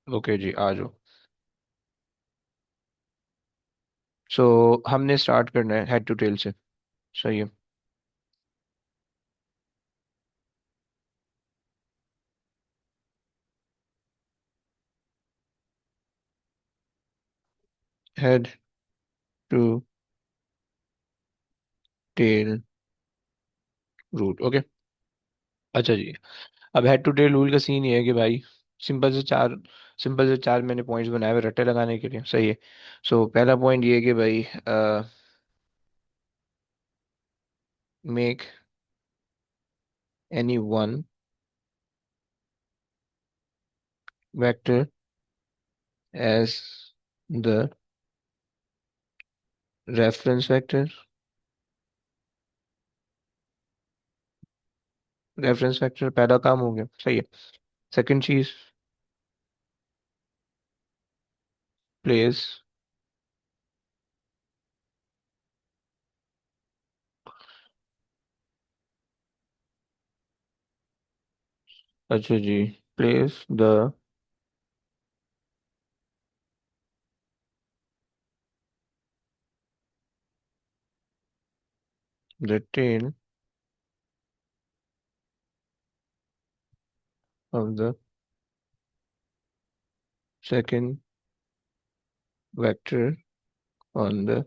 Okay जी, आ जाओ। सो हमने start करना है हेड टू टेल से। सही है। Head to tail rule, okay. अच्छा जी। अब हेड टू टेल रूल का सीन ये है कि भाई सिंपल से चार मैंने पॉइंट्स बनाए हुए रट्टे लगाने के लिए। सही है। सो पहला पॉइंट ये है कि भाई make any one vector as the reference vector. Reference vector पहला काम हो गया। सही है। सेकंड चीज, प्लेस अच्छा जी, place the tail of the second vector on the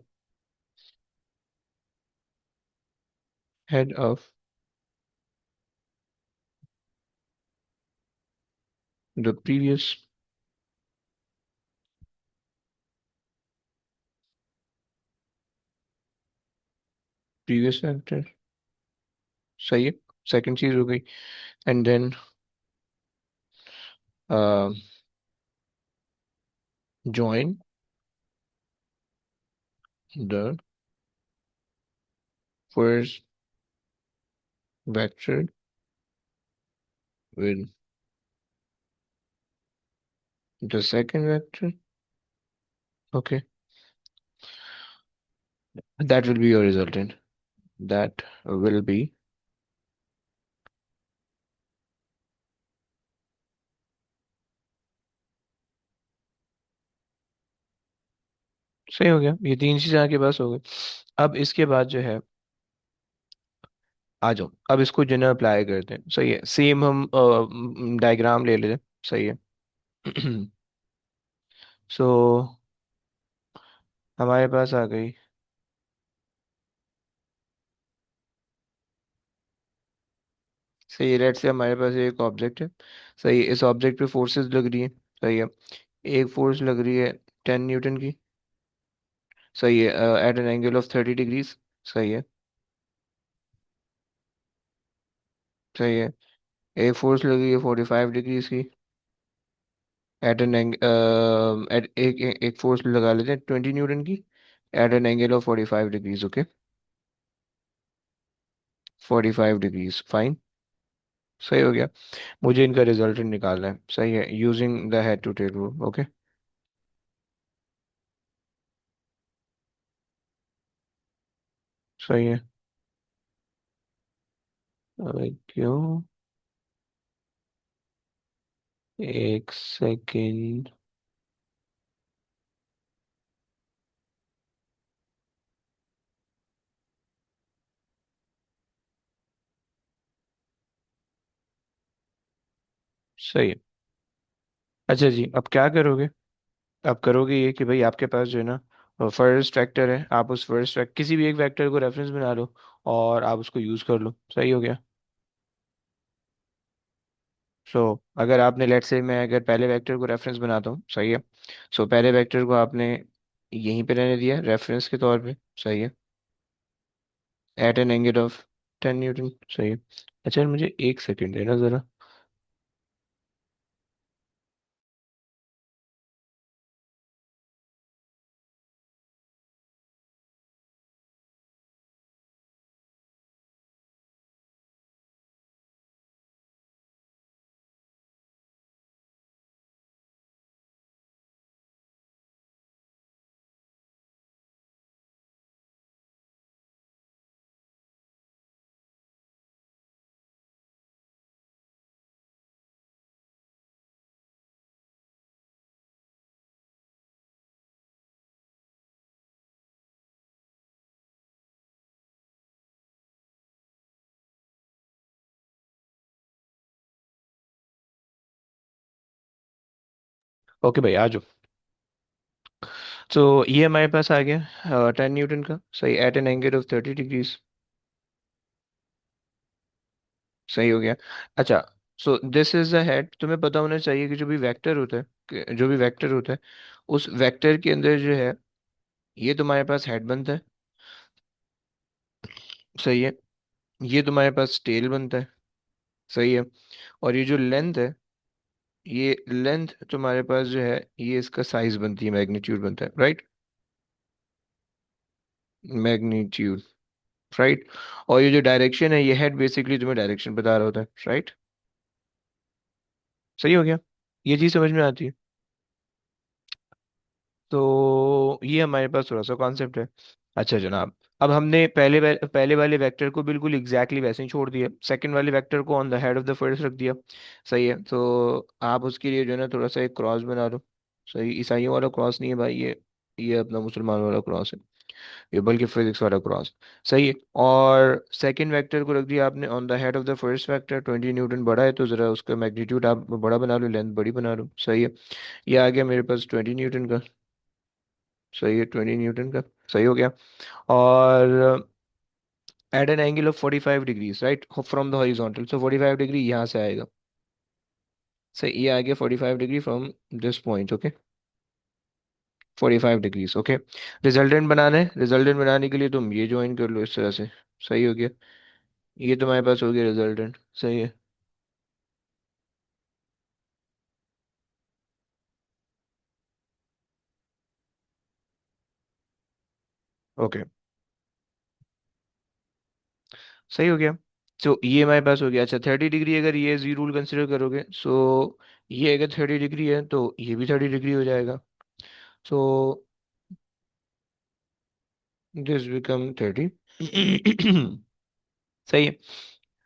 head of the previous vector. सही है। सेकंड चीज हो गई। And then join the first vector with the second vector. Okay, that will be your resultant. That will be सही हो गया। ये तीन चीजें आपके पास हो गई। अब इसके बाद जो है, आ जाओ अब इसको जो है ना अप्लाई करते हैं। सही है। सेम हम डायग्राम ले लेते हैं। सही है। सो हमारे पास आ गई। सही है। लेट्स से हमारे पास एक ऑब्जेक्ट है। सही है। इस ऑब्जेक्ट पे फोर्सेस लग रही है। सही है। एक फोर्स लग रही है 10 न्यूटन की। सही है। At an angle of 30 degrees. सही है। सही है। एक फोर्स लगी है 45 डिग्रीज की। एट एन एंग एट एक फोर्स लगा लेते हैं 20 न्यूटन की। At an angle of 45 degrees. Okay. 45 degrees, fine. सही हो गया। मुझे इनका रिजल्टेंट निकालना है। सही है, using the head to tail rule. Okay. सही है। अबे क्यों, एक सेकेंड। सही है। अच्छा जी, अब क्या करोगे? अब करोगे ये कि भाई आपके पास जो है ना फर्स्ट वेक्टर है, आप उस फर्स्ट किसी भी एक वेक्टर को रेफरेंस बना लो और आप उसको यूज कर लो। सही हो गया। सो अगर आपने लेट से, मैं अगर पहले वेक्टर को रेफरेंस बनाता हूँ। सही है। सो पहले वेक्टर को आपने यहीं पे रहने दिया रेफरेंस के तौर पे। सही है। At an angle of 10 newton. सही है। अच्छा मुझे एक सेकंड देना जरा। ओके भाई आ जाओ। तो ये हमारे पास आ गया 10 न्यूटन का, सही, at an angle of 30 degrees. सही हो गया। अच्छा, so this is the head. तुम्हें पता होना चाहिए कि जो भी वेक्टर होता है, जो भी वेक्टर होता है, उस वेक्टर के अंदर जो है, ये तुम्हारे पास हेड बनता है। सही है। ये तुम्हारे पास टेल बनता है। सही है। और ये जो लेंथ है, ये लेंथ तुम्हारे पास जो है, ये इसका साइज बनती है, मैग्नीट्यूड बनता है, राइट। मैग्नीट्यूड। राइट। और ये जो डायरेक्शन है, ये हेड बेसिकली तुम्हें डायरेक्शन बता रहा होता है, राइट। सही हो गया। ये चीज समझ में आती है। तो ये हमारे पास थोड़ा सा कॉन्सेप्ट है। अच्छा जनाब, अब हमने पहले वाले वेक्टर को बिल्कुल एग्जैक्टली वैसे ही छोड़ दिया, सेकंड वाले वेक्टर को on the head of the first रख दिया। सही है। तो आप उसके लिए जो है ना, थोड़ा सा एक क्रॉस बना लो। सही, ईसाइयों वाला क्रॉस नहीं है भाई, ये अपना मुसलमान वाला क्रॉस है, ये बल्कि फिजिक्स वाला क्रॉस। सही है। और सेकंड वेक्टर को रख दिया आपने on the head of the first vector. 20 Newton बड़ा है, तो जरा उसका मैग्नीट्यूड आप बड़ा बना लो, लेंथ बड़ी बना लो। सही है। ये आ गया मेरे पास 20 न्यूटन का। सही है, 20 न्यूटन का। सही हो गया। और at an angle of 45 degrees, right, from the horizontal. So 45 degree यहाँ से आएगा। सही, ये आ गया 45 degree from this point. Okay, 45 degrees. Okay. Resultant बनाना है, रिजल्टेंट बनाने के लिए तुम ये ज्वाइन कर लो इस तरह से। सही हो गया। ये तुम्हारे पास हो गया रिजल्टेंट। सही है। ओके, सही हो गया। तो ये हमारे पास हो गया। अच्छा, 30 डिग्री अगर ये जी रूल कंसिडर करोगे, सो ये अगर 30 डिग्री है तो ये भी 30 डिग्री हो जाएगा। So this become 30। सही है।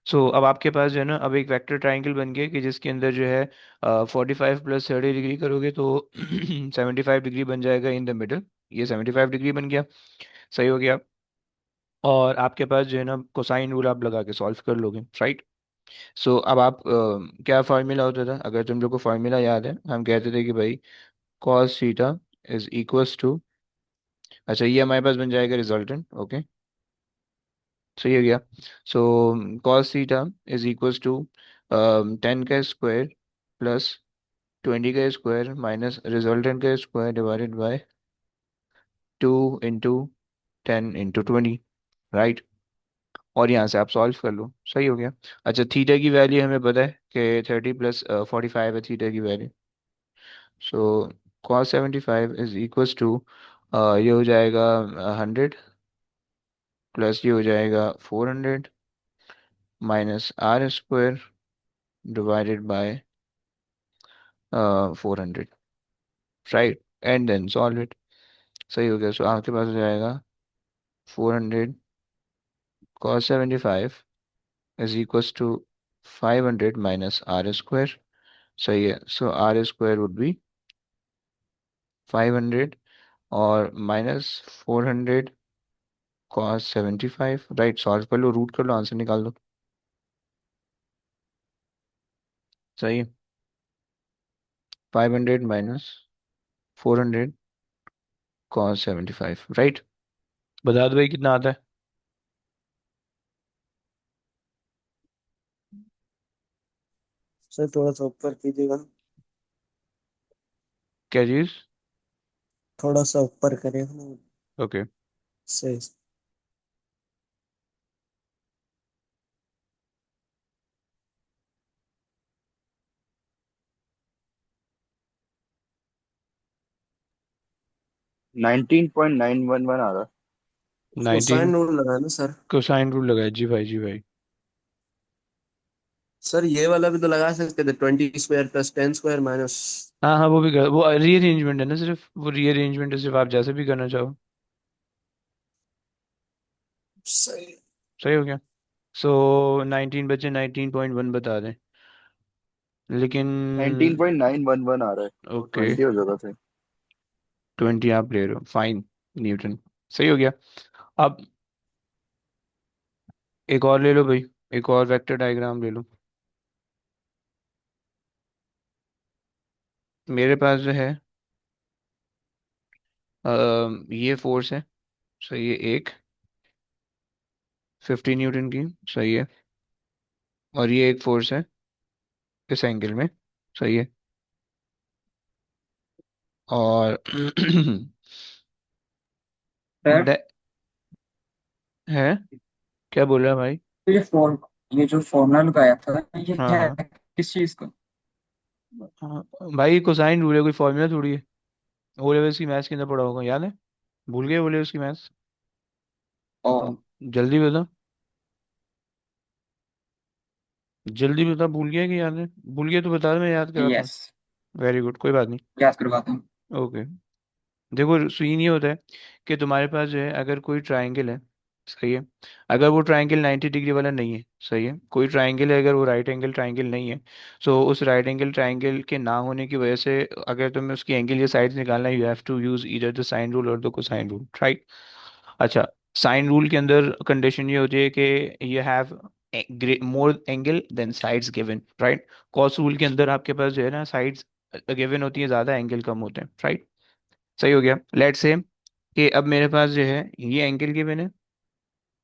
सो अब आपके पास जो है ना, अब एक वेक्टर ट्राइंगल बन गया कि जिसके अंदर जो है 45 + 30 डिग्री करोगे तो 75 डिग्री बन जाएगा इन द मिडल। ये 75 डिग्री बन गया। सही हो गया। और आपके पास जो है ना, कोसाइन रूल आप लगा के सॉल्व कर लोगे, राइट। सो अब आप क्या फार्मूला होता था, अगर तुम लोग को फार्मूला याद है, हम कहते थे कि भाई cos theta is equals to, अच्छा ये हमारे पास बन जाएगा रिजल्टेंट। ओके, सही हो गया। So cos theta is equals to 10 का स्क्वायर प्लस 20 का स्क्वायर माइनस रिजल्टेंट का स्क्वायर डिवाइडेड बाय 2 × 10 × 20, राइट। और यहाँ से आप सॉल्व कर लो। सही हो गया। अच्छा, थीटा की वैल्यू हमें पता है कि 30 + 45 है थीटा की value. So cos 75 is equals to, ये हो जाएगा 100 प्लस ये हो जाएगा 400 minus R square divided by 400, right, and then solve it. सही हो गया। सो आपके पास हो जाएगा 400 cos 75 is equals to 500 minus R square. सही है। So R square would be 500 और माइनस 400 cos 75, राइट। सॉल्व कर लो, रूट कर लो, आंसर निकाल दो। सही है। 500 माइनस 400 cos 75, राइट। बता दो भाई कितना आता है। सर थोड़ा सा ऊपर कीजिएगा। क्या चीज? थोड़ा सा ऊपर करेगा ना। ओके। सही। 19.911 आ रहा 19 कोसाइन रूल लगा ना सर। कोसाइन रूल लगाया, जी भाई, जी भाई। सर ये वाला भी तो लगा सकते थे, 20² + 10² हाँ हाँ, वो भी कर, वो रीअरेंजमेंट है ना, सिर्फ वो रीअरेंजमेंट है, सिर्फ आप जैसे भी करना चाहो। सही। सही हो गया। सो 19 बचे, 19.1 बता दें, लेकिन 19.911 आ रहा है, तो ओके, 20 हो जाता था। 20 आप ले रहे हो, फाइन, न्यूटन। सही हो गया। अब एक और ले लो भाई, एक और वेक्टर डायग्राम ले लो। मेरे पास जो है ये फोर्स है, सही है, एक 50 न्यूटन की, सही है। और ये एक फोर्स है इस एंगल में, सही है। और सर, डे- है, क्या बोल रहा है भाई? ये फॉर्म ये जो फॉर्मूला लगाया था ये हाँ है हाँ किस चीज का? हाँ। भाई कोसाइन रूल है, कोई फॉर्मूला थोड़ी है। ओ लेवल्स की मैथ्स के अंदर पढ़ा होगा, याद है? भूल गए ओ लेवल्स की मैथ्स? ओ। जल्दी बता, जल्दी बता, भूल गया कि याद है? भूल गया तो बता, मैं याद कराता हूँ। यस, वेरी गुड, कोई बात नहीं। याद करवाता हूँ। ओके, देखो सीन ये होता है कि तुम्हारे पास जो है अगर कोई ट्रायंगल है, सही है। अगर वो ट्रायंगल 90 डिग्री वाला नहीं है, सही है, कोई ट्रायंगल है अगर वो राइट एंगल ट्रायंगल नहीं है, सो उस राइट एंगल ट्रायंगल के ना होने की वजह से अगर तुम्हें उसकी एंगल या साइड निकालना है, you have to use either the sine rule और द कोसाइन रूल, राइट। अच्छा, साइन रूल के अंदर कंडीशन ये होती है कि you have more angle than sides given, right. Cos rule के अंदर आपके पास जो है ना साइड्स गिवन होती है ज़्यादा, एंगल कम होते हैं, राइट। सही हो गया। लेट्स से कि अब मेरे पास जो है ये एंगल गिवन है,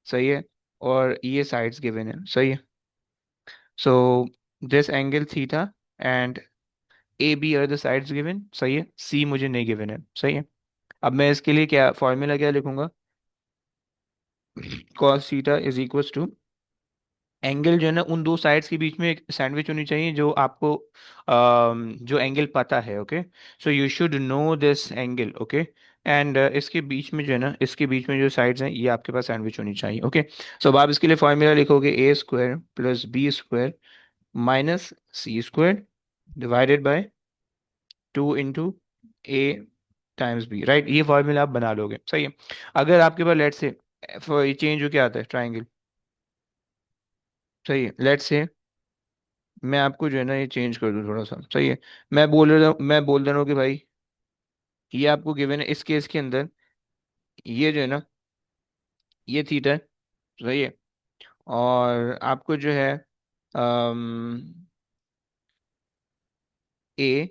सही है, और ये साइड्स गिवन है, सही है। So this angle theta and A B are the sides given, सही है। सी मुझे नहीं गिवन है, सही है। अब मैं इसके लिए क्या फॉर्मूला क्या लिखूंगा? cos theta is equals to, angle जो है ना उन दो साइड्स के बीच में एक सैंडविच होनी चाहिए जो आपको जो एंगल पता है, okay. So you should know this angle, okay. And इसके बीच में जो है ना, इसके बीच में जो साइड्स हैं ये आपके पास सैंडविच होनी चाहिए, ओके। सो अब आप इसके लिए फॉर्मूला लिखोगे a square plus b square minus c square divided by 2 into a times b, right. ये फॉर्मूला आप बना लोगे, सही है। अगर आपके पास लेट से ये चेंज हो क्या आता है ट्राइंगल, सही है। लेट से मैं आपको जो है ना ये चेंज कर दूं थोड़ा सा, सही है। मैं बोल दे रहा हूँ कि भाई ये आपको गिवन है इस केस के अंदर, ये जो है ना ये थीटा है, सही है। और आपको जो है A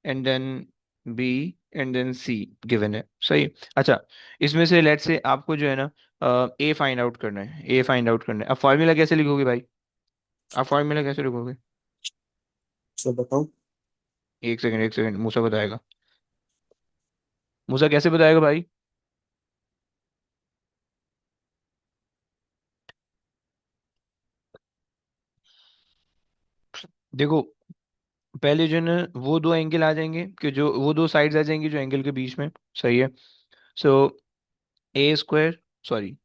and then B and then C given है, सही है। अच्छा, इसमें से लेट से आपको जो है ना ए फाइंड आउट करना है, ए फाइंड आउट करना है। अब फॉर्मूला कैसे लिखोगे भाई? आप फॉर्मूला कैसे लिखोगे? सो बताओ। एक सेकंड, एक सेकंड, मूसा बताएगा। मूसा कैसे बताएगा भाई? देखो, पहले जो है ना वो दो एंगल आ जाएंगे कि जो वो दो साइड्स आ जाएंगी जो एंगल के बीच में, सही है। सो ए स्क्वायर, सॉरी,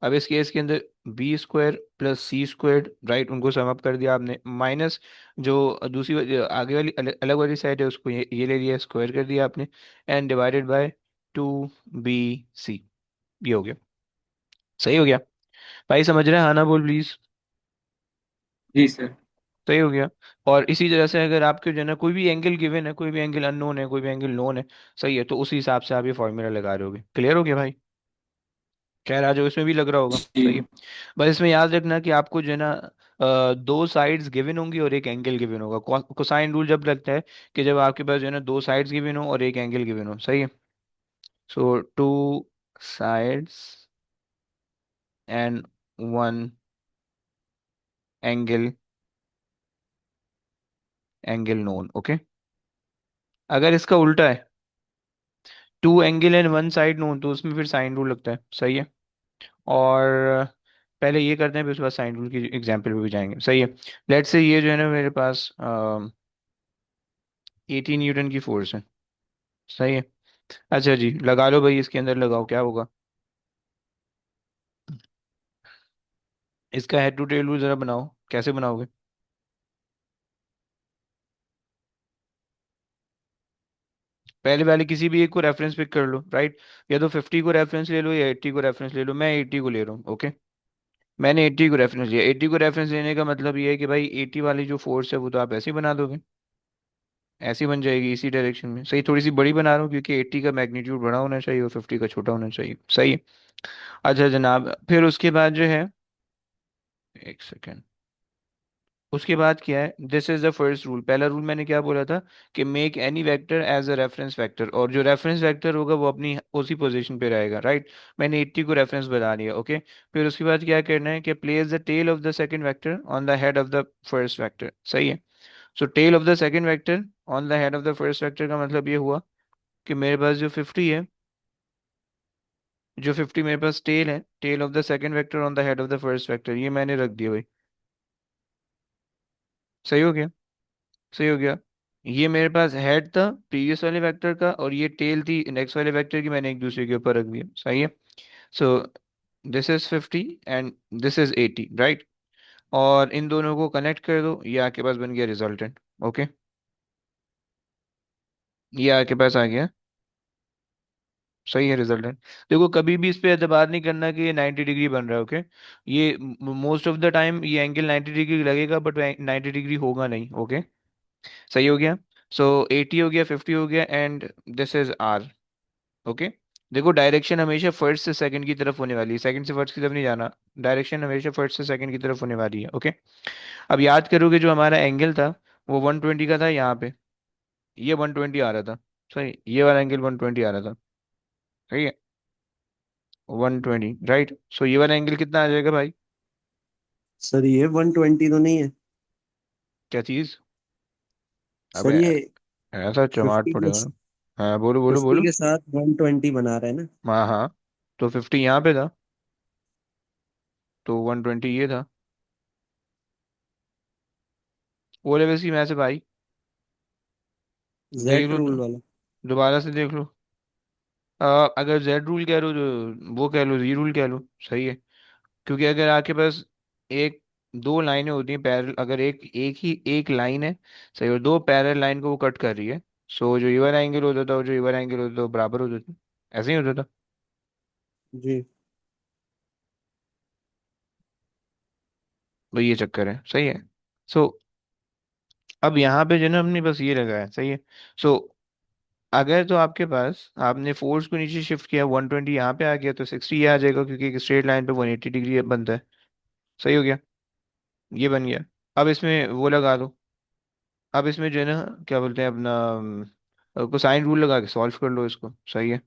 अब इस केस के अंदर बी स्क्वायर प्लस सी स्क्वायर, राइट, उनको सम अप कर दिया आपने, माइनस जो आगे वाली अलग वाली साइड है उसको ये ले लिया, स्क्वायर कर दिया आपने, and divided by 2 B C, ये हो गया, सही हो गया। भाई समझ रहे हैं? हाँ ना बोल प्लीज। Ji sir. सही हो गया। और इसी तरह से अगर आपके जो है ना कोई भी एंगल गिवन है, कोई भी एंगल अननोन है, कोई भी एंगल नोन है, सही है, तो उसी हिसाब से आप ये फॉर्मूला लगा रहे होगे। क्लियर हो गया भाई? खैर आ जाओ, इसमें भी लग रहा होगा, जी। सही है। बस इसमें याद रखना कि आपको जो है ना दो साइड्स गिवन होंगी और एक एंगल गिवन होगा। कोसाइन रूल जब लगता है कि जब आपके पास जो है ना दो साइड्स गिवन हो और एक एंगल गिवन हो, सही है। So two sides and one angle, angle known, okay. अगर इसका उल्टा है, two angle and one side known, तो उसमें फिर साइन रूल लगता है, सही है। और पहले ये करते हैं फिर उसके बाद साइन रूल की एग्जांपल पे भी जाएंगे, सही है। लेट्स से ये जो है ना मेरे पास 18 न्यूटन की फोर्स है, सही है। अच्छा जी, लगा लो भाई, इसके अंदर लगाओ, क्या होगा? इसका हेड टू टेल रूल जरा बनाओ, कैसे बनाओगे? पहले वाले किसी भी एक को रेफरेंस पिक कर लो, राइट। या तो 50 को रेफरेंस ले लो या 80 को रेफरेंस ले लो, मैं 80 को ले रहा हूँ, ओके। मैंने 80 को रेफरेंस लिया। 80 को रेफरेंस लेने का मतलब ये है कि भाई 80 वाली जो फोर्स है वो तो आप ऐसे ही बना दोगे, ऐसी बन जाएगी इसी डायरेक्शन में, सही। थोड़ी सी बड़ी बना रहा हूँ क्योंकि 80 का मैग्नीट्यूड बड़ा होना चाहिए और 50 का छोटा होना चाहिए, सही है। अच्छा जनाब, फिर उसके बाद जो है, एक सेकेंड, उसके बाद क्या है, this is the first rule. पहला रूल मैंने क्या बोला था, कि make any vector as a reference vector, और जो रेफरेंस वेक्टर होगा वो अपनी उसी पोजीशन पे रहेगा, राइट। मैंने 80 को रेफरेंस बना लिया, ओके। फिर उसके बाद क्या करना है, कि place the tail of the second vector on the head of the first vector, सही है। So tail of the second vector on the head of the first vector का मतलब ये हुआ कि मेरे पास जो 50 है, जो 50 मेरे पास टेल है, tail of the second vector on the head of the first vector, ये मैंने रख दिया भाई। सही हो गया, सही हो गया। ये मेरे पास हेड था प्रीवियस वाले वेक्टर का, और ये टेल थी नेक्स्ट वाले वेक्टर की, मैंने एक दूसरे के ऊपर रख दिया, सही है। So this is 50 and this is 80, right. और इन दोनों को कनेक्ट कर दो, ये आपके पास बन गया रिजल्टेंट, ओके। ये आपके पास आ गया, सही है रिजल्टेंट। देखो कभी भी इस पे एतबार नहीं करना कि ये 90 डिग्री बन रहा है, ओके। ये मोस्ट ऑफ द टाइम ये एंगल 90 डिग्री लगेगा, बट 90 डिग्री होगा नहीं, ओके। सही हो गया। सो 80 हो गया, 50 हो गया, and this is R, okay. देखो डायरेक्शन हमेशा फर्स्ट से सेकंड की तरफ होने वाली है, सेकंड से फर्स्ट की तरफ नहीं जाना। डायरेक्शन हमेशा फर्स्ट से सेकंड की तरफ होने वाली है, ओके। अब याद करोगे जो हमारा एंगल था वो 120 का था यहाँ पे, ये 120 आ रहा था, सही, ये वाला एंगल 120 आ रहा था, सही है। 120, राइट। सो ये वाला एंगल कितना आ जाएगा भाई? सर ये 120 तो नहीं है। क्या चीज? सर अबे ये ऐसा चमाट 50 के पड़ेगा ना। हाँ बोलो बोलो 50 बोलो। के साथ 120 बना रहे हैं ना। हाँ हाँ, तो 50 यहाँ पे था, तो 120 ये था। ओ लेवल की मैथ से भाई, देख जेड लो रूल तो, वाला। दोबारा से देख लो। अगर जेड रूल कह रहे हो तो वो कह लो, जी रूल कह लो, सही है। क्योंकि अगर आपके पास एक दो लाइनें होती हैं पैरेलल, अगर एक एक ही एक लाइन है, सही, और दो पैरेलल लाइन को वो कट कर रही है, सो जो ये वाला एंगल होता था और जो ये वाला एंगल होता था वो बराबर होते थे, ऐसे ही होता था। जी। तो ये चक्कर है, सही है। सो अब यहाँ पे जो ना हमने बस ये लगाया है, सही है। सो अगर तो आपके पास आपने फोर्स को नीचे शिफ्ट किया, 120 यहाँ पे आ गया, तो 60 ये आ जाएगा, क्योंकि एक स्ट्रेट लाइन पे 180 डिग्री बनता है, सही हो गया। ये बन गया। अब इसमें वो लगा दो, अब इसमें जो है ना, क्या बोलते हैं अपना, कोसाइन रूल लगा के सॉल्व कर लो इसको, सही है।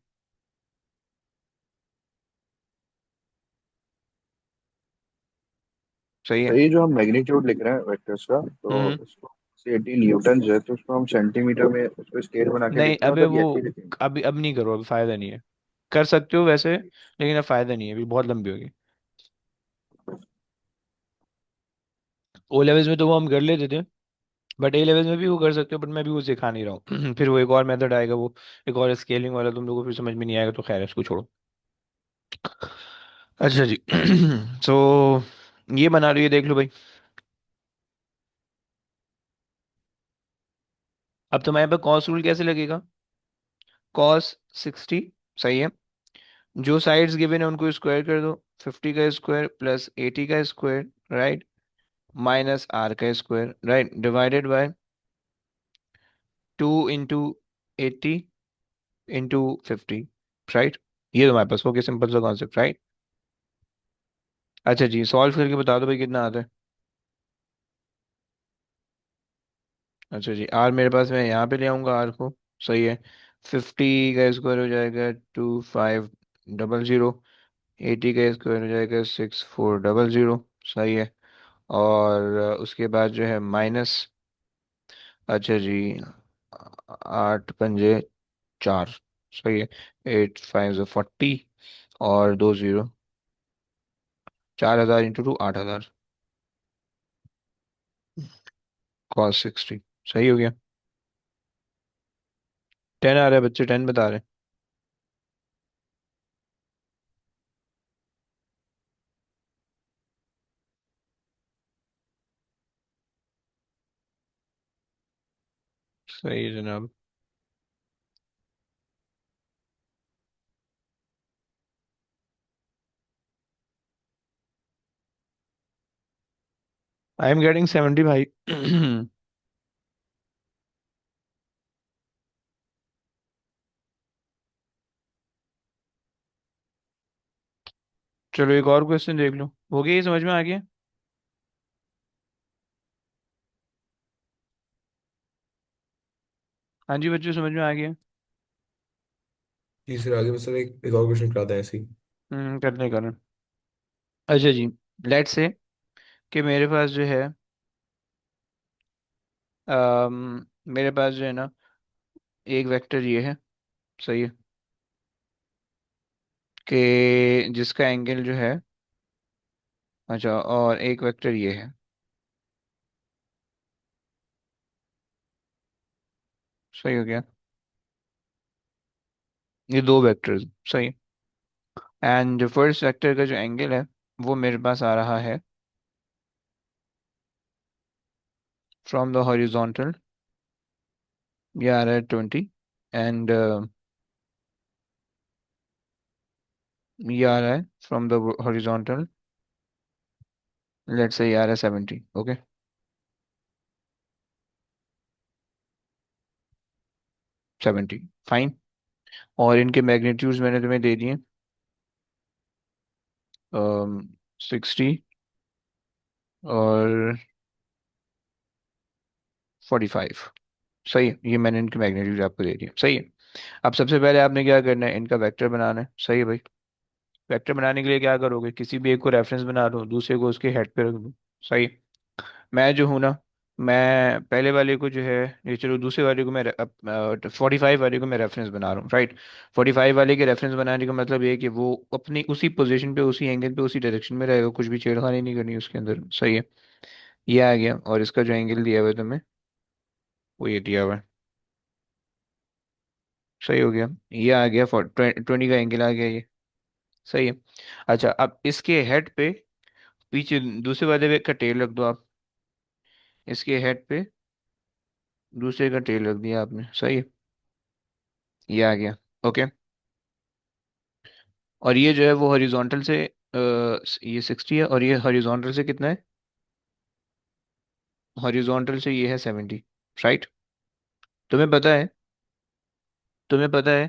सही है। तो ये जो हम मैग्नीट्यूड लिख रहे हैं वेक्टर्स का, तो हम्म। इसको 80 न्यूटन जो है, तो उसको हम सेंटीमीटर में उसको स्केल बना के नहीं लिखते हैं, अबे मतलब वो, ये ऐसे ही लिखेंगे। अभी अब नहीं करो, अभी फायदा नहीं है। कर सकते हो वैसे, लेकिन अब फायदा नहीं है, अभी बहुत लंबी होगी। ओ लेवल्स में तो वो हम कर लेते थे, बट ए लेवल्स में भी वो कर सकते हो, बट मैं भी वो सिखा नहीं रहा हूँ फिर वो एक और मेथड आएगा, वो एक और स्केलिंग वाला, तुम लोगों को फिर समझ में नहीं आएगा, तो खैर है, इसको छोड़ो। अच्छा जी सो ये बना लो, ये देख लो भाई। अब तुम्हारे पे कॉस रूल कैसे लगेगा? कॉस 60, सही है। जो साइड्स गिवन है उनको स्क्वायर कर दो, 50 का स्क्वायर प्लस 80 का स्क्वायर, राइट, माइनस आर का square, right, divided by 2 into 80 into 50, right. ये तुम्हारे पास हो गया सिंपल सा कॉन्सेप्ट, राइट। अच्छा जी, सॉल्व करके बता दो भाई कितना आता है। अच्छा जी, आर मेरे पास, मैं यहाँ पे ले आऊँगा आर को, सही है। 50 का स्क्वायर हो जाएगा 2500, 80 का स्क्वायर हो जाएगा 6400, सही है। और उसके बाद जो है माइनस, अच्छा जी, 8 पंजे 4, सही है। 8 5 40, और 2 0, 4000 इंटू 2, 8000, कॉस 60, सही हो गया। 10 आ रहा है बच्चे, 10 बता रहे हैं। सही है जनाब। आई एम गेटिंग 70 भाई चलो एक और क्वेश्चन देख लो, हो गया, ये समझ में आ गया। हाँ जी बच्चों, समझ में आ गया। तीसरे आगे बस एक और क्वेश्चन कराते हैं ऐसे ही। करने का ना। अच्छा जी, लेट्स से कि मेरे पास जो है, मेरे पास जो है ना, एक वेक्टर ये है, सही है, कि जिसका एंगल जो है, अच्छा, और एक वेक्टर ये है, सही हो गया। ये दो वेक्टर्स, सही। एंड जो फर्स्ट वेक्टर का जो एंगल है, वो मेरे पास आ रहा है फ्रॉम द हॉरिजॉन्टल, ये आ रहा है 20, एंड ये आ रहा है from the horizontal, let's say ये आ रहा है 70, ओके। 70, फाइन। और इनके मैग्नीट्यूड्स मैंने तुम्हें दे दिए, 60 और 45, सही है। ये मैंने इनके मैग्नीट्यूड आपको दे दिए, सही है। अब सबसे पहले आपने क्या करना है, इनका वेक्टर बनाना है, सही है भाई। वेक्टर बनाने के लिए क्या करोगे, किसी भी एक को रेफरेंस बना लो, दूसरे को उसके हेड पे रख दो, सही है। मैं जो हूँ ना, मैं पहले वाले को जो है, ये चलो दूसरे वाले को मैं 45 वाले को मैं रेफरेंस बना रहा हूँ, राइट। 45 वाले के रेफरेंस बनाने का मतलब ये है कि वो अपनी उसी पोजीशन पे, उसी एंगल पे, उसी डायरेक्शन में रहेगा, कुछ भी छेड़खानी नहीं करनी उसके अंदर, सही है। ये आ गया, और इसका जो एंगल दिया हुआ है तुम्हें, वो ये दिया हुआ है, सही हो गया। ये आ गया 20 का एंगल आ गया ये, सही है। अच्छा, अब इसके हेड पे, पीछे दूसरे वाले का टेल रख दो आप, इसके हेड पे दूसरे का टेल रख दिया आपने, सही है। ये आ गया, ओके। और ये जो है वो हॉरिजॉन्टल से ये 60 है, और ये हॉरिजॉन्टल से कितना है, हॉरिजॉन्टल से ये है 70, राइट। तुम्हें पता है, तुम्हें पता है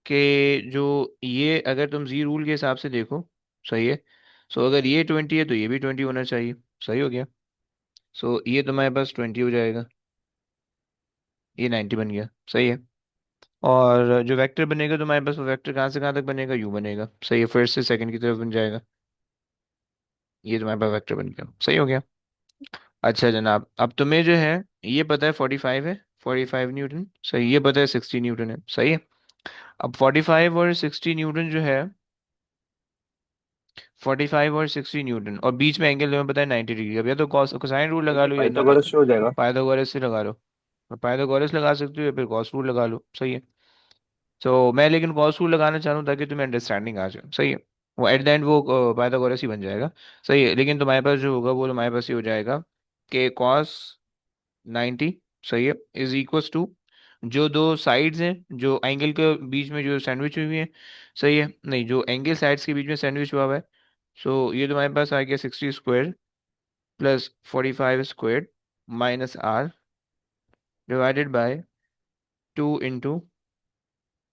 कि जो ये, अगर तुम जी रूल के हिसाब से देखो, सही है। सो अगर ये 20 है तो ये भी 20 होना चाहिए, सही हो गया। सो ये तुम्हारे पास 20 हो जाएगा, ये 90 बन गया, सही है। और जो वेक्टर बनेगा तुम्हारे पास, वो वेक्टर कहाँ से कहाँ तक बनेगा, यू बनेगा, सही है, फर्स्ट से सेकंड की तरफ बन जाएगा। ये तुम्हारे पास वेक्टर बन गया, सही हो गया। अच्छा जनाब, अब तुम्हें जो है, ये पता है 45 है, 45 न्यूटन, सही। ये पता है 60 न्यूटन है, सही है। अब 45 और 60 न्यूटन जो है, 45 और 60 न्यूटन, और बीच में एंगल तुम्हें पता है 90 डिग्री। अब या तो कॉस कोसाइन रूल ये लगा तो लो, या पाइथागोरस से हो जाएगा। पाइथागोरस से लगा लो। पाइथागोरस लगा सकते हो, या फिर कॉस रूल लगा लो, सही है। तो मैं लेकिन कॉस रूल लगाना चाह रहा हूँ ताकि तुम्हें अंडरस्टैंडिंग आ जाए, सही है। वो एट द एंड वो पाइथागोरस ही बन जाएगा, सही है। लेकिन तुम्हारे पास जो होगा, वो तुम्हारे पास ये हो जाएगा कि कॉस 90, सही है, इज इक्वल्स टू, जो दो साइड्स हैं, जो एंगल के बीच में जो सैंडविच हुई है, सही है, नहीं, जो एंगल साइड्स के बीच में सैंडविच हुआ हुआ है। सो ये तुम्हारे पास आ गया 60 square plus 45 square minus R divided by 2 into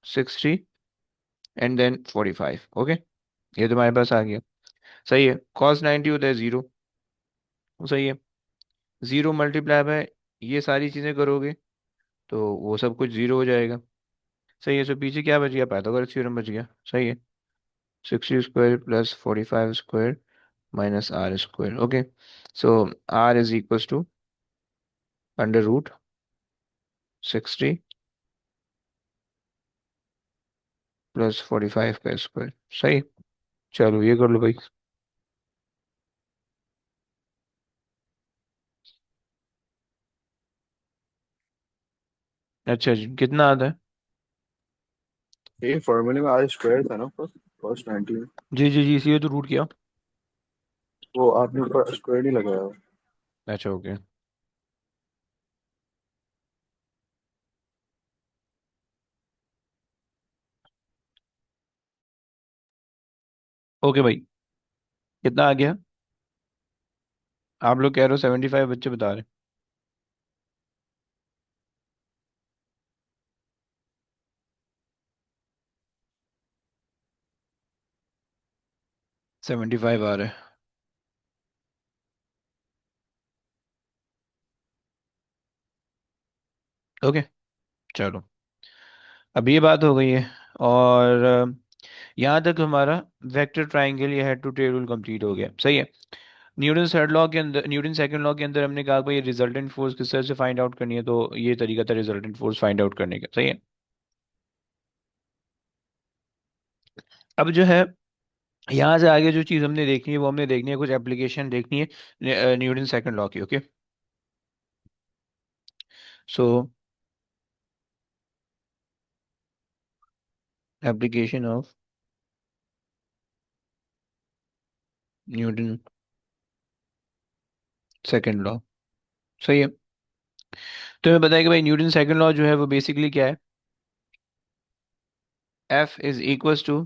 60 and then 45, okay. ये तुम्हारे पास आ गया, सही है। कॉस 90 होता है 0, सही है। 0 मल्टीप्लाई बाय ये सारी चीज़ें करोगे तो वो सब कुछ 0 हो जाएगा, सही है। सो पीछे क्या बच गया, पाइथागोरस थ्योरम बच गया, सही है। 60 square plus 45 square minus R square, okay. So R is equals to √60 plus 45 का स्क्वायर, सही। चलो ये कर लो भाई। अच्छा जी, कितना आता है? ये फॉर्मूले में आर स्क्वायर था ना, फर्स्ट फर्स्ट 90 में। जी जी जी, इसीलिए तो रूट किया। वो आपने ऊपर स्क्वायर नहीं लगाया। अच्छा, ओके। ओके भाई, कितना आ गया? आप लोग कह रहे हो 75, बच्चे बता रहे 75 आ रहे हैं, ओके। चलो, अब ये बात हो गई है। और यहाँ तक हमारा वेक्टर ट्राइंगल या head to tail rule complete हो गया, सही है। न्यूटन थर्ड लॉ के अंदर, न्यूटन सेकंड लॉ के अंदर हमने कहा भाई रिजल्टेंट फोर्स किस तरह से फाइंड आउट करनी है, तो ये तरीका था रिजल्टेंट फोर्स फाइंड आउट करने का, सही है। अब जो है, यहाँ से आगे जो चीज़ हमने देखनी है वो हमने देखनी है, कुछ एप्लीकेशन देखनी है न्यूटन सेकंड लॉ की, okay. So application of Newton second law, सही है। तो हमें बताया कि भाई न्यूटन सेकंड लॉ जो है वो बेसिकली क्या है, F is equals to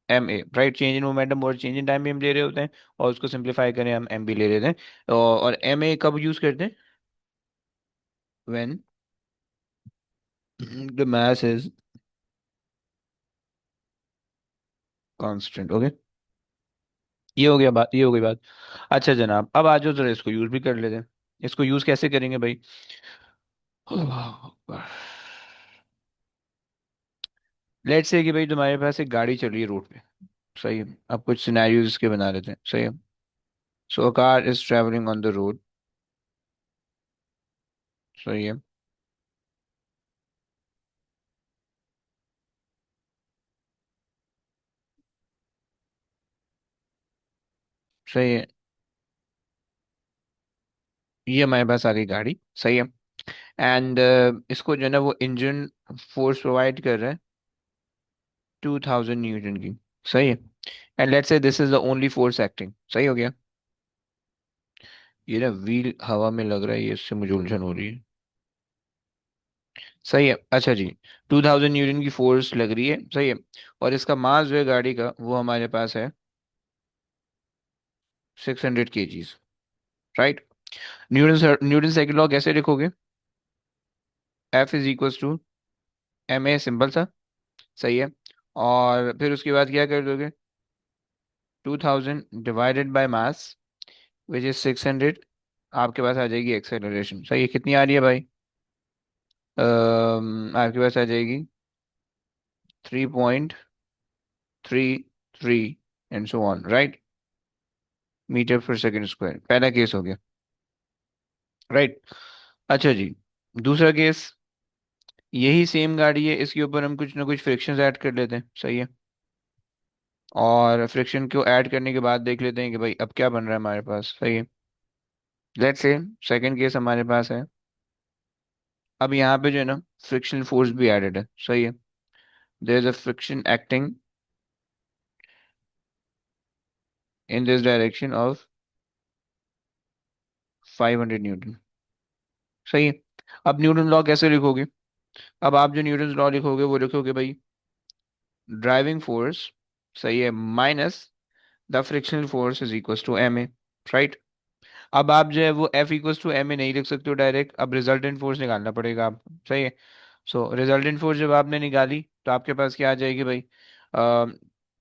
M A, right. Change in momentum और चेंज इन टाइम भी हम ले रहे होते हैं, और उसको सिंप्लीफाई करें हम एम भी ले लेते हैं। और एम ए कब यूज करते हैं, when the mass is constant, okay. ये हो गया बात, ये हो गई बात। अच्छा जनाब, अब आ जाओ जरा इसको यूज भी कर लेते हैं। इसको यूज कैसे करेंगे भाई, लेट्स से कि भाई तुम्हारे पास एक गाड़ी चल रही है रोड पे, सही है। अब कुछ सिनेरियोज इसके बना लेते हैं, सही है। So a car is travelling on the road, सही है। सही है, ये हमारे पास आ गई गाड़ी, सही है। एंड इसको जो है ना वो इंजन फोर्स प्रोवाइड कर रहा है 2000 न्यूटन की, सही है। And let's say this is the only force acting, सही हो गया। ये ना व्हील हवा में लग रहा है, ये इससे मुझे उलझन हो रही है, सही है। अच्छा जी, 2000 न्यूटन की फोर्स लग रही है, सही है। और इसका मास जो है गाड़ी का वो हमारे पास है 600 kgs, right. Newton second law कैसे लिखोगे, F is equals to M A, simple सा, सही है। और फिर उसके बाद क्या कर दोगे, 2000 divided by mass which is 600, आपके पास आ जाएगी एक्सेलरेशन, सही है। कितनी आ रही है भाई, आपके पास आ जाएगी 3.33 and so on, right, metre per second square. पहला केस हो गया, राइट। अच्छा जी, दूसरा केस, यही सेम गाड़ी है, इसके ऊपर हम कुछ ना कुछ फ्रिक्शंस ऐड कर लेते हैं, सही है। और फ्रिक्शन को ऐड करने के बाद देख लेते हैं कि भाई अब क्या बन रहा है हमारे पास, सही है। लेट्स से सेकंड केस हमारे पास है, अब यहाँ पे जो है ना फ्रिक्शनल फोर्स भी एडेड है, सही है। There is a friction acting in this direction of 500 newton, सही है। अब न्यूटन लॉ कैसे लिखोगे, अब आप जो न्यूटन लॉ लिखोगे वो लिखोगे भाई ड्राइविंग फोर्स, सही है, minus the frictional force is equal to M A, right. अब आप जो है वो F equal to M A नहीं लिख सकते हो डायरेक्ट, अब रिजल्टेंट फोर्स निकालना पड़ेगा आपको, सही है। सो रिजल्टेंट फोर्स जब आपने निकाली तो आपके पास क्या आ जाएगी भाई,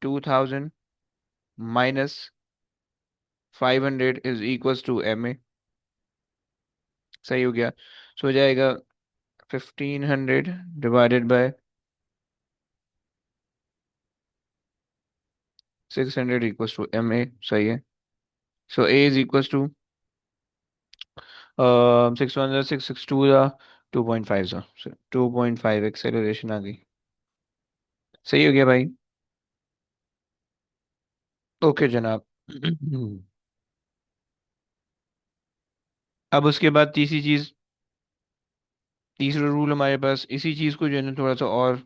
2000 minus 500 is equal to M A, सही हो गया। सो हो जाएगा 1500 divided by 600 equal to M A, सही है। So A is equal to 6 1 6 6 2 2.5, 2.5 acceleration आ गई, सही हो गया भाई। ओके जनाब। अब उसके बाद तीसरी चीज, तीसरा रूल हमारे पास इसी चीज को जो है ना थोड़ा सा और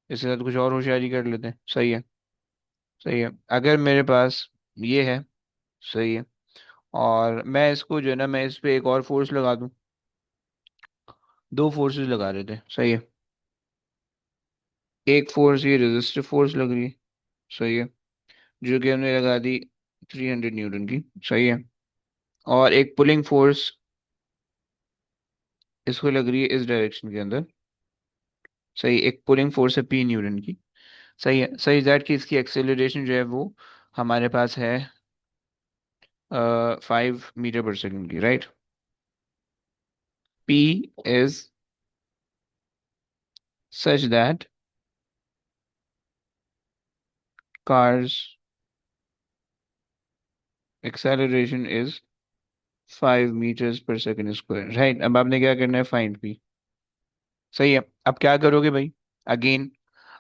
इसके साथ कुछ और होशियारी कर लेते हैं, सही है। सही है, अगर मेरे पास ये है, सही है, और मैं इसको जो है ना मैं इस पे एक और फोर्स लगा दूं, दो फोर्सेस लगा रहे थे, सही है। एक फोर्स ये रेजिस्टिव फोर्स लग रही है, सही है, जो कि हमने लगा दी 300 न्यूटन की, सही है। और एक पुलिंग फोर्स इसको लग रही है इस डायरेक्शन के अंदर, सही, एक पुलिंग फोर्स है p न्यूटन की, सही है। सही दैट कि इसकी एक्सेलरेशन जो है वो हमारे पास है 5 मीटर पर सेकेंड की, right. p is such that car's acceleration is 5 meters per second square, right. अब आपने क्या करना है, फाइंड पी। सही है। अब क्या करोगे भाई, अगेन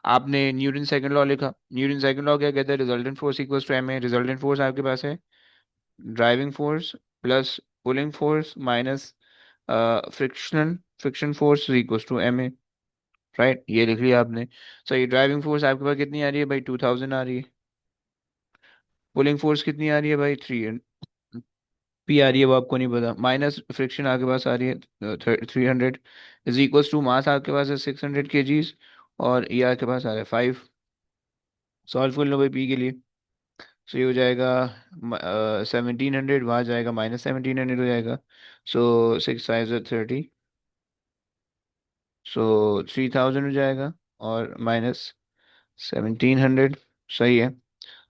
आपने न्यूटन सेकंड लॉ लिखा। न्यूटन सेकंड लॉ क्या कहता है, resultant force equals to M है। रिजल्टेंट फोर्स आपके पास है driving force plus pulling force minus friction friction force equals to M है, राइट। ये लिख लिया आपने। सही। ड्राइविंग फोर्स आपके पास कितनी आ रही है भाई, 2000 आ रही है। पुलिंग फोर्स कितनी आ रही है भाई, 300 पी आ रही है, वो आपको नहीं पता। माइनस फ्रिक्शन आपके पास आ रही है 300 इज इक्वल्स टू मास आपके पास है 600 kgs, और ये आपके पास आ रहा है 5। सॉल्व कर लो भाई पी के लिए। सो ये हो जाएगा 1700, वहाँ जाएगा -1700 हो जाएगा। सो 6 5 30, सो 3000 हो जाएगा, और -1700। सही है।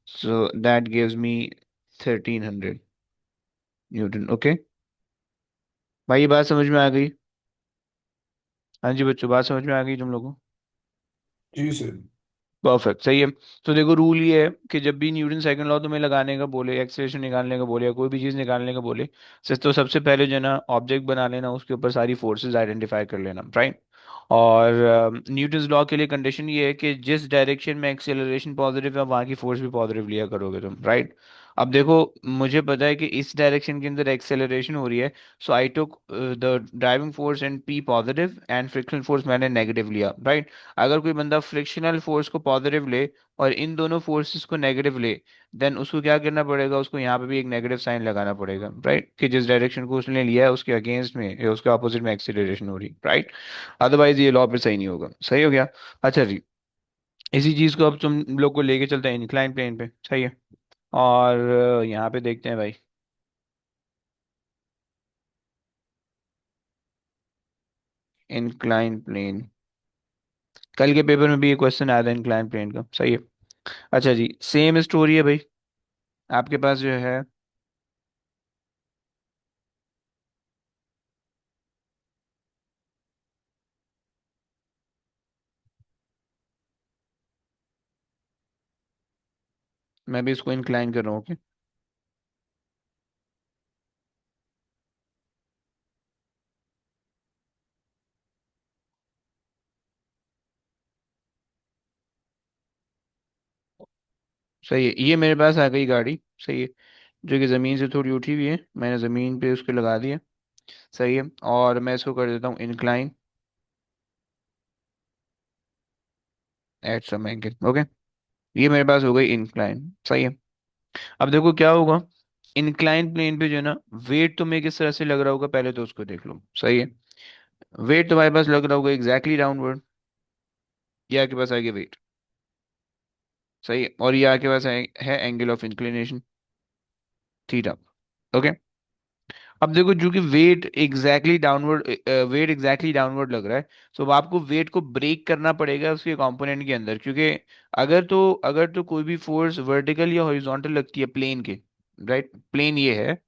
So that gives me 1300 Newton. Okay भाई, ये बात समझ में आ गई? हाँ जी बच्चों, बात समझ में आ गई तुम लोगों को? जी सर। परफेक्ट, सही है। तो देखो रूल ये है कि जब भी न्यूटन सेकंड लॉ तुम्हें लगाने का बोले, एक्सेलरेशन निकालने का बोले, या कोई भी चीज़ निकालने का बोले, तो सबसे पहले जो है ना ऑब्जेक्ट बना लेना, उसके ऊपर सारी फोर्सेस आइडेंटिफाई कर लेना, राइट। और न्यूटन्स लॉ के लिए कंडीशन ये है कि जिस डायरेक्शन में एक्सेलरेशन पॉजिटिव है वहाँ की फोर्स भी पॉजिटिव लिया करोगे तुम, राइट। अब देखो, मुझे पता है कि इस डायरेक्शन के अंदर एक्सेलरेशन हो रही है, so I took the driving force and P positive and frictional force मैंने नेगेटिव लिया, राइट। अगर कोई बंदा फ्रिक्शनल फोर्स को पॉजिटिव ले और इन दोनों फोर्सेस को नेगेटिव ले, देन उसको क्या करना पड़ेगा, उसको यहाँ पे भी एक नेगेटिव साइन लगाना पड़ेगा, राइट, कि जिस डायरेक्शन को उसने लिया है उसके अगेंस्ट में या उसके ऑपोजिट में एक्सीलरेशन हो रही, राइट। अदरवाइज ये लॉ पे सही नहीं होगा। सही हो गया। अच्छा जी, इसी चीज को अब तुम लोग को लेके चलते हैं इंक्लाइन प्लेन पे, सही है। और यहाँ पे देखते हैं भाई, इंक्लाइन प्लेन। कल के पेपर में भी ये क्वेश्चन आया था इंक्लाइन प्लेन का, सही है। अच्छा जी, सेम स्टोरी है भाई। आपके पास जो है, मैं भी इसको इंक्लाइन कर रहा हूँ। सही है, ये मेरे पास आ गई गाड़ी। सही है, जो कि ज़मीन से थोड़ी उठी हुई है, मैंने ज़मीन पे उसको लगा दिया। सही है, और मैं इसको कर देता हूँ incline at some angle. Okay, ये मेरे पास हो गई इंक्लाइन। सही है। अब देखो क्या होगा, इंक्लाइन प्लेन पे जो है ना, वेट तुम्हें किस तरह से लग रहा होगा, पहले तो उसको देख लो। सही है, वेट तुम्हारे पास लग रहा होगा एग्जैक्टली डाउनवर्ड। ये आपके पास आएगी वेट। सही है, और ये आपके पास है angle of inclination, theta. Okay. अब देखो, जो कि वेट एग्जैक्टली डाउनवर्ड लग रहा है, तो अब आपको वेट को ब्रेक करना पड़ेगा उसके कंपोनेंट के अंदर, क्योंकि अगर तो कोई भी फोर्स वर्टिकल या हॉरिजॉन्टल लगती है प्लेन के, राइट, प्लेन ये है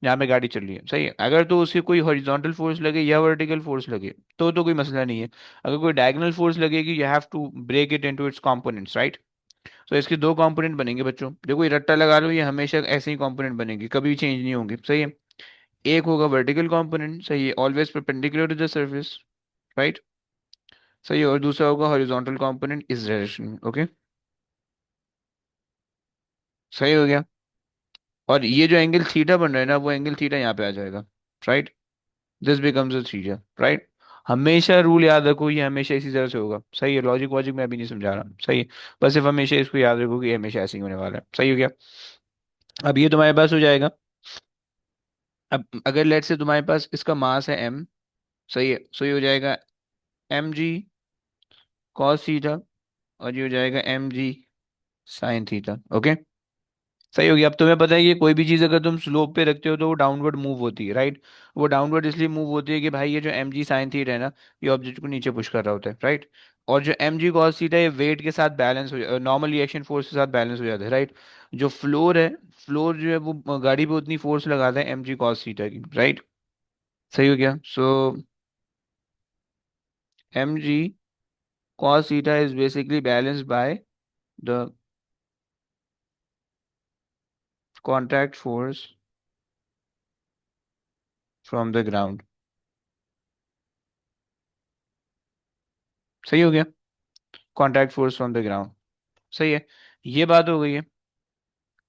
जहाँ पे गाड़ी चल रही है, सही है। अगर तो उससे कोई हॉरिजॉन्टल फोर्स लगे या वर्टिकल फोर्स लगे, तो कोई मसला नहीं है। अगर कोई डायगोनल फोर्स लगेगी, you have to break it into its components, right. तो इसके दो कंपोनेंट बनेंगे बच्चों, देखो ये रट्टा लगा लो, ये हमेशा ऐसे ही कंपोनेंट बनेंगे, कभी चेंज नहीं होंगे, सही है। एक होगा वर्टिकल कंपोनेंट, सही है, always perpendicular to the surface, right. सही है, और दूसरा होगा हॉरिजॉन्टल कंपोनेंट इस डायरेक्शन में। ओके, सही हो गया। और ये जो एंगल थीटा बन रहा है ना, वो एंगल थीटा यहाँ पे आ जाएगा, right. This becomes a theta, right. हमेशा रूल याद रखो, ये हमेशा इसी तरह से होगा। सही है, लॉजिक वॉजिक मैं अभी नहीं समझा रहा, सही है। बस सिर्फ हमेशा इसको याद रखो कि ये हमेशा ऐसे ही होने वाला है। सही हो गया। अब ये तुम्हारे पास हो जाएगा। अब अगर लेट से तुम्हारे पास इसका मास है m, सही है, सो ये हो जाएगा mg cos थीटा, और ये हो जाएगा mg sin थीटा। ओके, सही हो गया। अब तुम्हें पता है कि कोई भी चीज़ अगर तुम स्लोप पे रखते हो तो वो डाउनवर्ड मूव होती है, राइट। वो डाउनवर्ड इसलिए मूव होती है कि भाई ये जो mg sin थीटा है ना, ये ऑब्जेक्ट को नीचे पुश कर रहा होता है, राइट। और जो mg cos थीटा ये वेट के साथ बैलेंस हो, नॉर्मल रिएक्शन फोर्स के साथ बैलेंस हो जाता है, राइट। जो फ्लोर है, फ्लोर जो है वो गाड़ी पे उतनी फोर्स लगाता है mg cos थीटा की, राइट। सही हो गया। सो mg cos theta is basically balanced by the contact force from the ground. सही हो गया, contact force from the ground. सही है, ये बात हो गई है।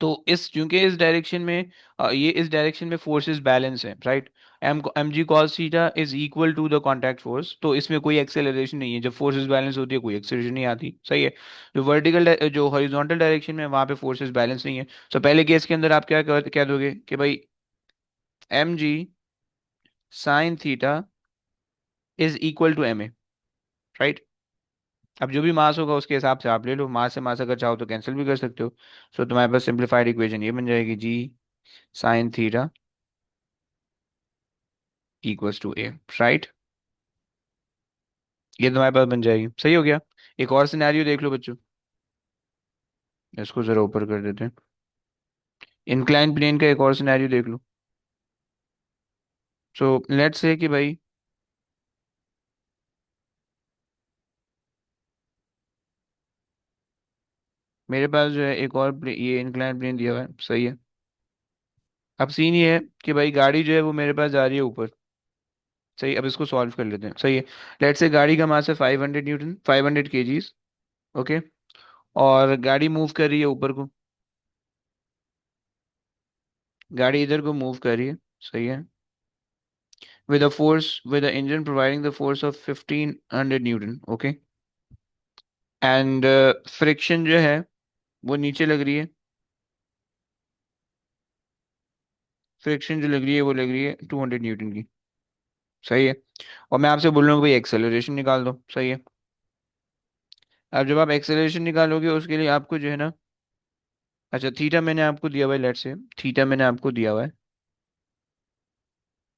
तो इस क्योंकि इस डायरेक्शन में ये इस डायरेक्शन में फोर्सेस बैलेंस है, right. M G cos theta is equal to the contact force, तो इसमें कोई एक्सेलरेशन नहीं है। जब फोर्सेस बैलेंस होती है कोई एक्सेलरेशन नहीं आती, सही है। जो वर्टिकल जो हॉरिजॉन्टल डायरेक्शन में वहां पे फोर्सेस बैलेंस नहीं है। सो पहले केस के अंदर आप क्या दोगे कि भाई M G sine theta is equal to M A, right. अब जो भी मास होगा उसके हिसाब से आप ले लो, मास से मास अगर चाहो तो कैंसिल भी कर सकते हो। सो तुम्हारे पास सिंप्लीफाइड इक्वेशन ये बन जाएगी, g sine theta equals to a, right. ये तुम्हारे पास बन जाएगी, सही हो गया। एक और सिनेरियो देख लो बच्चों, इसको जरा ऊपर कर देते हैं। इंक्लाइन प्लेन का एक और सिनेरियो देख लो। सो लेट्स से कि भाई मेरे पास जो है एक और ये इंक्लाइन प्लेन दिया हुआ है, सही है। अब सीन ये है कि भाई गाड़ी जो है वो मेरे पास जा रही है ऊपर, सही। अब इसको सॉल्व कर लेते हैं, सही है। लेट्स से गाड़ी का मास है 500 न्यूटन, 500 केजीज, ओके। और गाड़ी मूव कर रही है ऊपर को, गाड़ी इधर को मूव कर रही है, सही है। with the engine providing the force of 1500 Newton, okay. And friction जो है वो नीचे लग रही है, फ्रिक्शन जो लग रही है वो लग रही है 200 न्यूटन की, सही है। और मैं आपसे बोल रहा हूँ कि भाई एक्सेलरेशन निकाल दो, सही है। अब जब आप एक्सेलरेशन निकालोगे उसके लिए आपको जो है ना, अच्छा थीटा मैंने आपको दिया हुआ है, लेट्स से थीटा मैंने आपको दिया हुआ है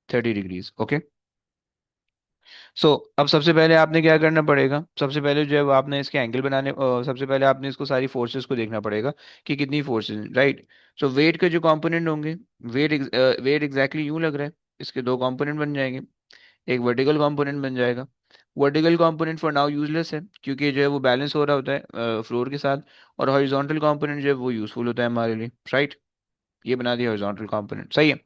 30 डिग्रीज, ओके। सो अब सबसे पहले आपने क्या करना पड़ेगा, सबसे पहले जो है वो आपने इसके एंगल सबसे पहले आपने इसको सारी फोर्सेस को देखना पड़ेगा कि कितनी फोर्सेस, राइट। सो वेट के जो कंपोनेंट होंगे, वेट एग्जैक्टली यूं लग रहा है, इसके दो कंपोनेंट बन जाएंगे। एक वर्टिकल कंपोनेंट बन जाएगा। Vertical component for now useless है क्योंकि जो है वो बैलेंस हो रहा होता है फ्लोर के साथ। और हॉरिजॉन्टल कंपोनेंट जो है वो यूजफुल होता है हमारे लिए, राइट। ये बना दिया हॉरिजॉन्टल कंपोनेंट, सही है।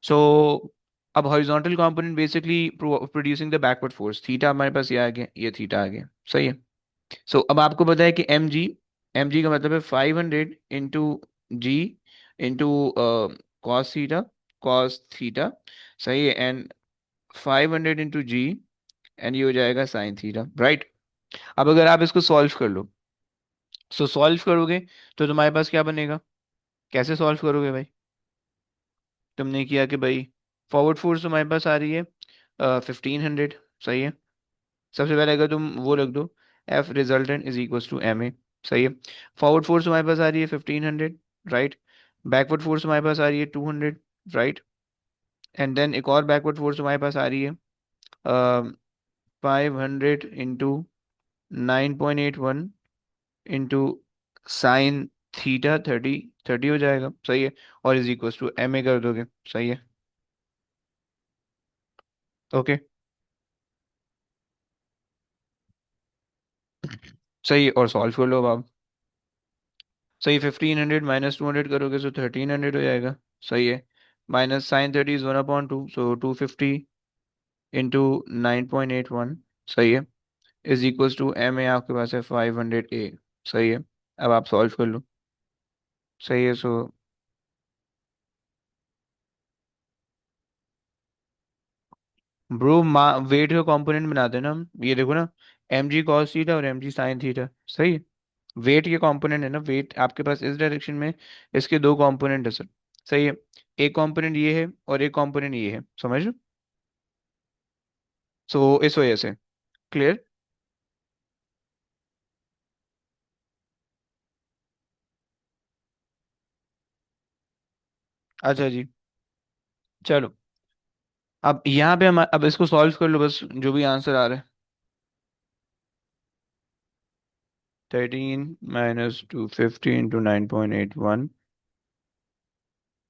सो अब horizontal component basically producing the backward force, theta हमारे पास ये आ गया, ये थीटा आ गया, सही है। सो अब आपको पता है कि एम जी का मतलब है 500 इंटू जी इंटू कॉस थीटा, सही है। एंड 500 इंटू जी, एंड ये हो जाएगा साइन थीटा, राइट। अब अगर आप इसको सॉल्व कर लो, सो सॉल्व करोगे तो तुम्हारे पास क्या बनेगा, कैसे सॉल्व करोगे भाई। तुमने किया कि भाई फॉरवर्ड फोर्स तुम्हारे पास आ रही है 1500, सही है। सबसे पहले अगर तुम वो रख दो, F resultant is equal to M A, सही है। फॉरवर्ड फोर्स तुम्हारे पास आ रही है 1500, राइट। बैकवर्ड फोर्स तुम्हारे पास आ रही है 200, राइट। एंड देन एक और बैकवर्ड फोर्स तुम्हारे पास आ रही है 500 इंटू 9.81 इंटू साइन थीटा 30 हो जाएगा, सही है। और is equal to M A कर दोगे, सही है, ओके। सही है, और सॉल्व कर लो अब आप। सही, 1500 - 200 करोगे तो 1300 हो जाएगा, सही है। Minus sine 30 is 1/2, so 250 into 9.81, सही है, is equals to M A आपके पास है 500 ए, सही है। अब आप सॉल्व कर लो, सही है। सो ब्रो वेट का कंपोनेंट बनाते हैं ना हम, ये देखो ना, एम जी कॉस थीटा और एम जी साइन थीटा, सही है। वेट के कंपोनेंट है ना, वेट आपके पास इस डायरेक्शन में, इसके दो कंपोनेंट है सर, सही है। एक कंपोनेंट ये है और एक कंपोनेंट ये है, समझ लो। सो इस वजह से क्लियर। अच्छा जी, चलो। अब यहाँ पे हम अब इसको सॉल्व कर लो बस, जो भी आंसर आ रहा है। 13 - 250 इंटू 9.81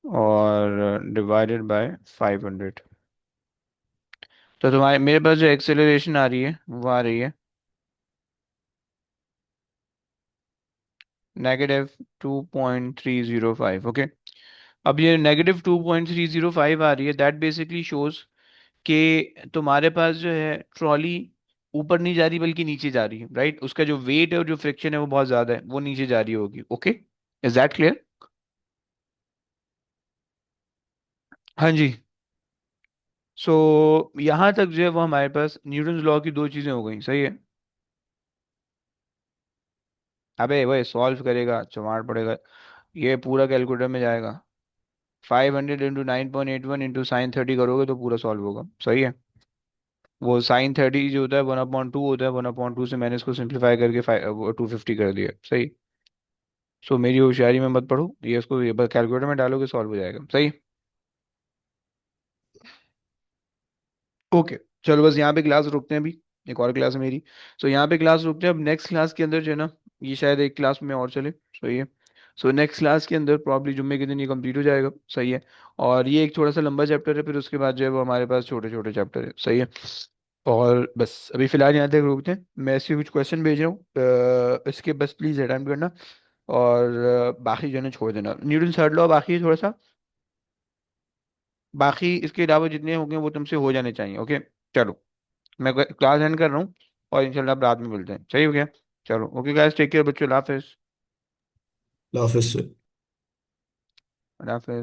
और डिवाइडेड बाय 500। तो तुम्हारे मेरे पास जो एक्सेलरेशन आ रही है वो आ रही है -2.305। ओके, अब ये -2.305 आ रही है, दैट बेसिकली शोज कि तुम्हारे पास जो है ट्रॉली ऊपर नहीं जा रही बल्कि नीचे जा रही है, राइट? उसका जो वेट है और जो फ्रिक्शन है वो बहुत ज्यादा है, वो नीचे जा रही होगी। Okay, is that clear? हाँ जी। सो यहाँ तक जो है वो हमारे पास न्यूटन्स लॉ की दो चीजें हो गई, सही है। अबे वही सॉल्व करेगा चमार पड़ेगा, ये पूरा कैलकुलेटर में जाएगा। 500 × 9.81 × sin 30 करोगे तो पूरा सॉल्व होगा, सही है। वो sin 30 जो होता है 1/2 होता है, 1/2 से मैंने इसको सिंप्लीफाई करके 250 कर दिया, सही। सो मेरी होशियारी में मत पढ़ो, ये उसको ये बस कैलकुलेटर में डालोगे सॉल्व हो जाएगा, सही। ओके, चलो बस यहाँ पे क्लास रुकते हैं अभी, एक और क्लास है मेरी। सो यहाँ पे क्लास रुकते हैं, अब नेक्स्ट क्लास के अंदर जो है ना, ये शायद एक क्लास में और चले, सही है। सो नेक्स्ट क्लास के अंदर प्रॉब्ली जुम्मे के दिन ये कंप्लीट हो जाएगा, सही है। और ये एक थोड़ा सा लंबा चैप्टर है, फिर उसके बाद जो है वो हमारे पास छोटे छोटे चैप्टर है, सही है। और बस अभी फिलहाल यहाँ तक रुकते हैं, मैं इसके कुछ क्वेश्चन भेज रहा हूँ, इसके बस प्लीज अटेम्प्ट करना। और बाकी जो है ना छोड़ देना, न्यूटन थर्ड लॉ बाकी है थोड़ा सा, बाकी इसके अलावा जितने होंगे वो तुमसे हो जाने चाहिए। ओके, चलो मैं क्लास एंड कर रहा हूँ, और इंशाल्लाह अब रात में मिलते हैं, सही हो गया। चलो ओके गाइस, टेक केयर बच्चों, अल्लाह हाफिज़। अल्लाह हाफिज़ सर। अल्लाह हाफिज़।